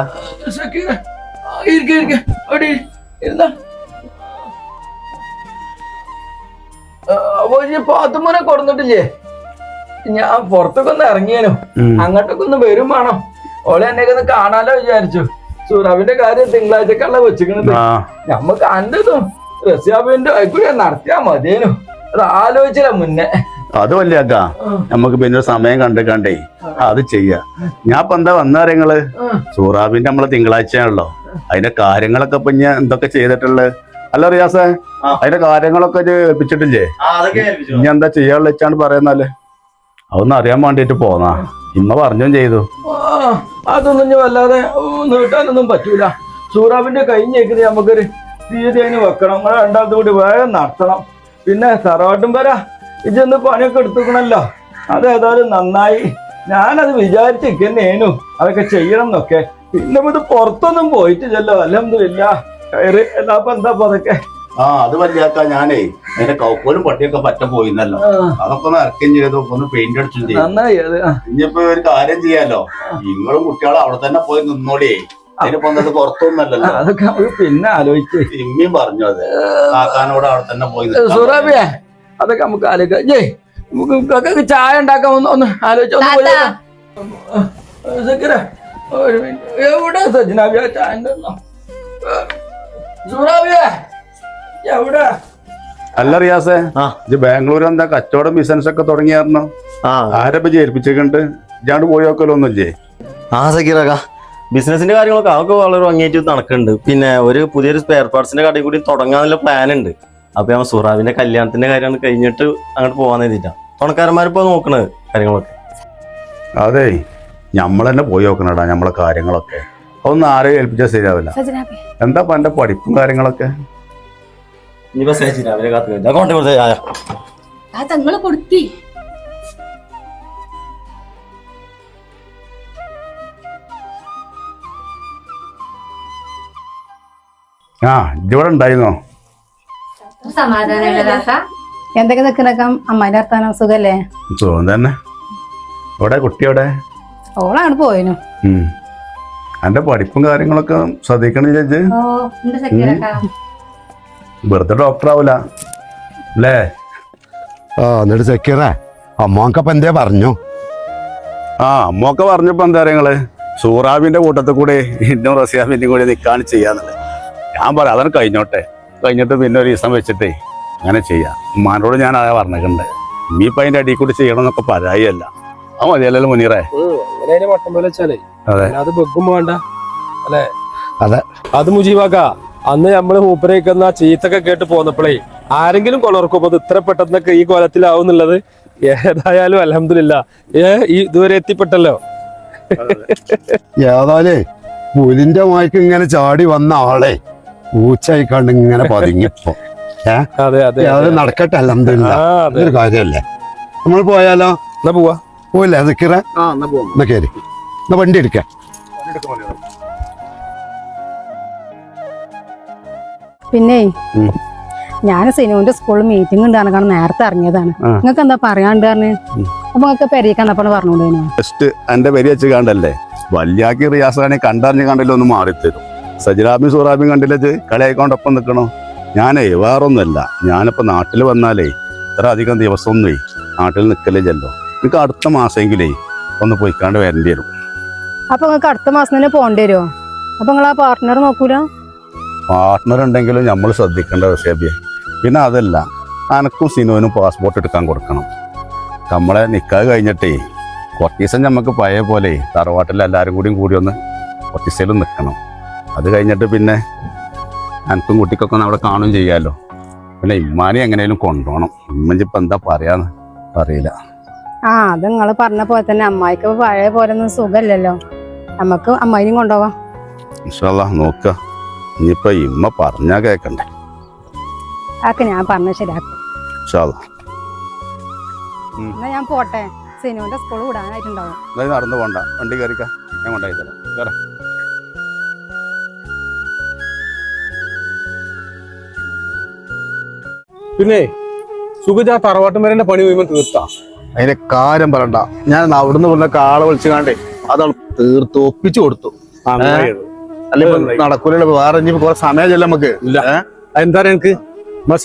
പാത്തുമ്മനെ കൊടുത്തിട്ടില്ലേ? ഞാൻ പുറത്തൊക്കെ ഒന്ന് ഇറങ്ങിയേനു. അങ്ങോട്ടൊക്കെ ഒന്ന് വരും വേണം. ഓളെ എന്നെയൊക്കെ ഒന്ന് കാണാലോ വിചാരിച്ചു. സൂറാബിന്റെ കാര്യം തിങ്കളാഴ്ചക്കുള്ള വെച്ചിക്കണത് നമ്മക്ക് അന്റതും റസിയാബിന്റെ വൈക്കൂടെ നടത്തിയാ മതിയേനു. അത് ആലോചിച്ചില്ല മുന്നേ. അത് വല്യാക്ക നമുക്ക് പിന്നെ സമയം കണ്ടേ അത് ചെയ്യാ. ഞാൻ ഇപ്പൊ എന്താ വന്ന കാര്യങ്ങള് സൂറാബിന്റെ നമ്മളെ തിങ്കളാഴ്ചയാണല്ലോ. അതിന്റെ കാര്യങ്ങളൊക്കെ ഇപ്പൊ ഞാൻ എന്തൊക്കെ ചെയ്തിട്ടുള്ളത് അല്ല റിയാസേ? അതിന്റെ കാര്യങ്ങളൊക്കെ ഏൽപ്പിച്ചിട്ടില്ലേ? ഇനി എന്താ ചെയ്യാനുള്ള വെച്ചാണ് പറയുന്നാല് അതൊന്നും അറിയാൻ വേണ്ടിട്ട് പോന്നാ. ഇമ്മ പറഞ്ഞും ചെയ്തു. അതൊന്നും വല്ലാതെ നീട്ടാനൊന്നും പറ്റൂല. സൂറാബിന്റെ കഴിഞ്ഞേക്കുന്നത് നമുക്കൊരു തീയതി അതിന് വെക്കണം. നമ്മളെ രണ്ടാമത്തെ കൂടി വേഗം നടത്തണം. പിന്നെ തറവാട്ടും വരാ ഇതൊന്ന് പണിയൊക്കെ എടുത്തുക്കണല്ലോ. അതേതായാലും നന്നായി. ഞാനത് വിചാരിച്ചിരിക്കുന്നേനു അതൊക്കെ ചെയ്യണം എന്നൊക്കെ. പിന്നെ ഇത് പുറത്തൊന്നും പോയിട്ടില്ലല്ലോ. അൽഹംദുലില്ലാ കയറി എല്ലാപ്പോ എന്താ അതൊക്കെ. അത് വല്യാക്ക ഞാനേ അതിന്റെ കൗപ്പോലും പട്ടിയൊക്കെ പറ്റ പോയിന്നല്ലോ. അതൊക്കെ ഒന്ന് ഇറക്കം ചെയ്തു, ഒന്ന് പെയിന്റ് അടിച്ചും ചെയ്തു. നന്നായി. അത് ഇനിയിപ്പോ ഒരു കാര്യം ചെയ്യാലോ, നിങ്ങളും കുട്ടികളും അവിടെ തന്നെ പോയി നിന്നോളിയേ. അതിനിപ്പോ പുറത്തൊന്നല്ലല്ലോ. അതൊക്കെ നമുക്ക് പിന്നെ ആലോചിച്ച് ഇമ്മയും പറഞ്ഞു അത് കാക്കാനോട് അവിടെ തന്നെ പോയി. സൂറാബിയെ അതൊക്കെ നമുക്ക് ആലോചിക്കാം. നമുക്ക് ചായ ഉണ്ടാക്കാൻ ഒന്ന് ആലോചിച്ചു. എവിടെ സജ്നാബിയ ചായ ഉണ്ടല്ലോ? സൂറാബിയെ എവിടെ? അല്ല റിയാസേ, ഇത് ബാംഗ്ലൂർ എന്താ കച്ചവടം ബിസിനസ് ഒക്കെ തുടങ്ങിയായിരുന്നു? ആരപ്പ ഏൽപ്പിച്ചിട്ടുണ്ട്? ഇജാണ്ട് പോയി നോക്കലൊന്നുമില്ലേ? സക്കീറക്ക ബിസിനസിന്റെ കാര്യങ്ങളൊക്കെ അതൊക്കെ വളരെ ഭംഗിയായിട്ട് നടക്കുന്നുണ്ട്. പിന്നെ ഒരു പുതിയൊരു സ്പെയർ പാർട്സിന്റെ കടയിൽ കൂടി തുടങ്ങാനുള്ള പ്ലാൻ ഉണ്ട്. അപ്പൊ ഞാൻ സുറാബിന്റെ കല്യാണത്തിന്റെ കാര്യമാണ് കഴിഞ്ഞിട്ട് അങ്ങോട്ട് പോകാൻ എഴുതിട്ടാ തുണക്കാരന്മാരിപ്പോ നോക്കണത് കാര്യങ്ങളൊക്കെ. അതെ, നമ്മൾ തന്നെ പോയി നോക്കണടാ നമ്മളെ കാര്യങ്ങളൊക്കെ. അതൊന്നും ആരെയും ഏൽപ്പിച്ചാൽ ശരിയാവില്ല. എന്താ എന്റെ പഠിപ്പും കാര്യങ്ങളൊക്കെ? ഇനിയിപ്പോ സേച്ചിരാവിലെ കാത്തു അക്കൗണ്ട് കൊടുത്തി ഇവിടെ ഉണ്ടായിരുന്നോ? എന്തൊക്കെ നിൽക്കുന്നൊക്കെ അമ്മായിന്റെ വർത്താനം സുഖല്ലേ? സുഖം തന്നെ. ഇവിടെ കുട്ടിയോടെ ഓളാണ് പോയിനു. എന്റെ പഠിപ്പും കാര്യങ്ങളൊക്കെ ശ്രദ്ധിക്കണ ചേച്ചി. വെറുതെ ഡോക്ടർ ആവൂല അല്ലേ? എന്നിട്ട് സെക്യൂറേ അമ്മോക്കപ്പൊ എന്തേ പറഞ്ഞു? അമ്മൊക്കെ പറഞ്ഞപ്പോ എന്താ പറയാ നിങ്ങള് സൂറാബിന്റെ കൂട്ടത്തിൽ കൂടെ ഇന്നും റസിയാബിന്റെയും കൂടി നിൽക്കാണ് ചെയ്യാന്നുള്ളത്. ഞാൻ പറയാം അതാണ് കഴിഞ്ഞിട്ട് പിന്നെ ഒരു ദിവസം വെച്ചിട്ടേ അങ്ങനെ ചെയ്യാം. ഉമ്മാനോട് ഞാൻ അതാ പറഞ്ഞിട്ടുണ്ട്. ഇനിയിപ്പോ അതിന്റെ അടിയിൽ കൂടി ചെയ്യണം എന്നൊക്കെ പറയായല്ല. അത് മതിയല്ലോ മുനീറേ. അത് വെക്കും വേണ്ട അല്ലെ? അതെ. അത് മുജീബാക്ക അന്ന് നമ്മള് മൂപ്പരേക്കുന്ന ചീത്തൊക്കെ കേട്ട് പോന്നപ്പോഴേ ആരെങ്കിലും കൊളർക്കും അത് ഇത്ര പെട്ടെന്നൊക്കെ ഈ കൊലത്തിലാവും എന്നുള്ളത് ഏതായാലും അൽഹംദുലില്ലാ ഇതുവരെ എത്തിപ്പെട്ടല്ലോ. ഏതായാലേ പുലിന്റെ മായ്ക്ക് ഇങ്ങനെ ചാടി വന്ന ആളെ പൂച്ചായിക്കാണ്ട് ഇങ്ങനെ പതുങ്ങിപ്പോ. അതെ അതെ അത് നടക്കട്ടെ അൽഹംദുലില്ലാ. അതൊരു കാര്യല്ലേ. നമ്മൾ പോയാലോ? എന്നാ പോവാ. പോയില്ലേ സെക്യൂറേ? എന്നാ കേറി എന്നാ വണ്ടി എടുക്കാം. പിന്നെ ഞാൻ സിനുവിന്റെ സ്കൂളിൽ മീറ്റിംഗ് ഉണ്ടാണ് കാരണം നേരത്തെ ഇറങ്ങിയതാണ്. നിങ്ങൾക്ക് എന്താ പറയാണ്ട് പറഞ്ഞു? അപ്പൊ നിങ്ങൾക്ക് പെരീക്കന്നപ്പോൾ പറഞ്ഞോണ്ടേനോ? ജസ്റ്റ് എന്റെ പേര് വെച്ച് കണ്ടല്ലേ വല്യാക്കി റിയാസാണെ കണ്ടറിഞ്ഞ് കണ്ടില്ല ഒന്ന് മാറിത്തരും. സജിലാബി സൂറാബി കണ്ടില്ലേ കളിയായിക്കൊണ്ടൊപ്പം നിൽക്കണോ? ഞാനേ വേറൊന്നുമല്ല. ഞാനിപ്പോ നാട്ടിൽ വന്നാലേ ഇത്ര അധികം ദിവസമൊന്നേ നാട്ടിൽ നിൽക്കലില്ലല്ലോ. എനിക്ക് അടുത്ത മാസമെങ്കിലേ ഒന്ന് പോയിക്കാണ്ട് വരേണ്ടി വരും. അപ്പൊ നിങ്ങൾക്ക് അടുത്ത മാസം തന്നെ പോകേണ്ടി വരുമോ? അപ്പൊ നിങ്ങൾ ആ പാർട്ട്ണർ നോക്കൂല? പാർട്ട്ണർ ഉണ്ടെങ്കിലും നമ്മൾ ശ്രദ്ധിക്കേണ്ട റസിയാബിയെ. പിന്നെ അതല്ല അനക്കും സിനുവിനും പാസ്പോർട്ട് എടുക്കാൻ കൊടുക്കണം. നമ്മളെ നിക്കാഹ് കഴിഞ്ഞിട്ടേ കുറച്ച് ദിവസം നമുക്ക് പഴയ പോലെ തറവാട്ടിൽ എല്ലാവരും കൂടി ഒന്ന് കുറച്ച് ദിവസം നിൽക്കണം. അത് കഴിഞ്ഞിട്ട് പിന്നെ അനക്കും കുട്ടിക്കൊക്കെ ഒന്ന് അവിടെ കാണുകയും ചെയ്യാമല്ലോ. പിന്നെ ഇമ്മാനെ എങ്ങനെയും കൊണ്ടുപോകണം. ഇമ്മഞ്ചിപ്പോൾ എന്താ പറയാന്ന് അറിയില്ല. അത് നിങ്ങൾ പറഞ്ഞ പോലെ തന്നെ അമ്മായിക്ക് പഴയ പോലെ ഒന്നും സുഖമില്ലല്ലോ. നമുക്ക് അമ്മായിനും കൊണ്ടുപോവാം. ഇൻഷാ അല്ലാഹ് നോക്കുക. ഇനിയിപ്പോ ഇമ്മ പറഞ്ഞാ കേക്കണ്ടേ? അതൊക്കെ ഞാൻ പറഞ്ഞ ശരിയാക്കും. ഇൻഷാ അല്ലാഹ്. എന്നാ ഞാൻ പോട്ടെ. സിനുവിന്റെ സ്കൂൾ വിടാനായിട്ടുണ്ടാവും. നടന്നു പോണ്ട, വണ്ടി കയറിക്ക, ഞാൻ കൊണ്ടായി തരാം. കേറ. പിന്നെ സുഖജ തറവാട്ടുമേരന്റെ പണി കഴിയുമ്പോൾ തീർത്താ? അതിന്റെ കാര്യം പറയണ്ട. ഞാൻ അവിടുന്ന് പറഞ്ഞ ആളെ വിളിച്ചു കാണ്ടേ അതാണ് തീർത്ത് ഒപ്പിച്ചു കൊടുത്തു. അല്ലെ നടക്കൂലല്ലോ. വേറെ ഇനി കുറെ സമയം ചെല്ലാം നമുക്ക്. എന്താ എനിക്ക്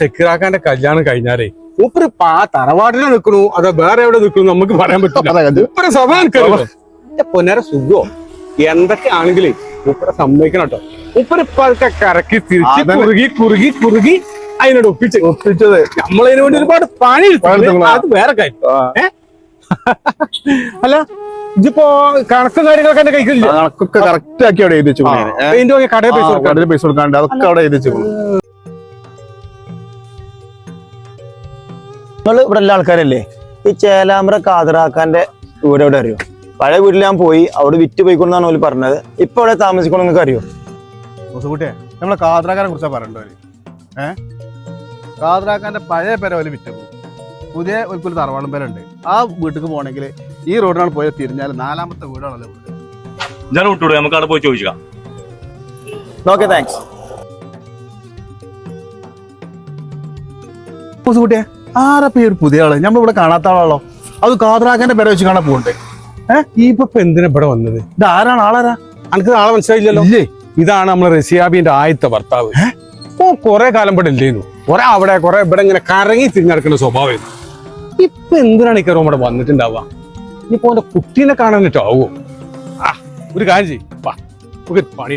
സെക്യൂറാക്കാന്റെ കല്യാണം കഴിഞ്ഞാലേ മൂപ്പര് തറവാട്ടിലെ നിൽക്കണു അതോ വേറെ എവിടെ നിൽക്കണു നമുക്ക് പറയാൻ പറ്റില്ല. സമയം പൊന്നേരെ സുഖോ എന്തൊക്കെ ആണെങ്കിലേ മൂപ്പരെ സമ്മതിക്കണം കേട്ടോ. മൂപ്പര് കറക്കി തിരിച്ച് കുറുകി അതിനോട് ഒപ്പിച്ചത് നമ്മളതിനു വേണ്ടി ഒരുപാട് പണി അത് വേറെ കാര്യം. അല്ല ഇതിപ്പോ കണക്കും കാര്യങ്ങളൊക്കെ എന്റെ കൈക്കില്ല. കണക്കൊക്കെ കറക്റ്റ് ആക്കി അവിടെ എഴുതി വെച്ചു. കടയിൽ പൈസ കൊടുക്കാണ്ട് അതൊക്കെ അവിടെ എഴുതി വെച്ചു. നിങ്ങൾ ഇവിടെ എല്ലാ ആൾക്കാരല്ലേ? ഈ ചേലാമ്പ്ര കാതറാക്കാന്റെ വീട് എവിടെ അറിയോ? പഴയ വീട്ടിൽ ഞാൻ പോയി അവിടെ വിറ്റ് പോയിക്കൊണ്ടാണ് ഓല് പറഞ്ഞത്. ഇപ്പൊ അവിടെ താമസിക്കണം നിങ്ങൾക്ക് അറിയോ? കുട്ടിയെ നമ്മളെ കാതറാക്കാനെ കുറിച്ചാ പറയണ്ടോ? കാതറാക്കാന്റെ പഴയ പേര പോലെ വിറ്റ് പോകും. പുതിയ ഒരു തറവാടും പേരുണ്ട്. ആ വീട്ടിലേക്ക് പോകണമെങ്കിൽ ഈ റോഡിനാണ് പോയി തിരിഞ്ഞാൽ 4ാമത്തെ വീടാണല്ലോ. ഞാൻ വിട്ടൂടെ, നമുക്ക് അവിടെ പോയി ചോദിക്കാം. Okay, thanks. കുട്ടിയെ ആരാ പേര് പുതിയ ആള്? നമ്മളിവിടെ കാണാത്ത ആളാണല്ലോ. അത് കാതറാക്കാന്റെ പേരെ വെച്ച് കാണാൻ പോകണ്ടേ? ഇപ്പൊ എന്തിനാ ഇവിടെ വന്നത്? ഇത് ആരാണ്? ആളാരാ? എനിക്ക് ആളെ മനസ്സിലായില്ലല്ലോ. ഇതാണ് നമ്മളെ റസിയാബിന്റെ ആദ്യത്തെ ഭർത്താവ്. കുറെ കാലം ഇവിടെ ഇല്ലേന്നു. കുറെ അവിടെ കുറെ ഇവിടെ ഇങ്ങനെ കറങ്ങി തിരിഞ്ഞെടുക്കുന്ന സ്വഭാവം. ഇപ്പൊ എന്തിനാണ് ഈ കയറും ഇവിടെ വന്നിട്ടുണ്ടാവുക? ഇനിയിപ്പോ അവന്റെ കുട്ടീനെ കാണാനിട്ടോ ആവോ? ഒരു കാര്യം ചെയ്യും, പണി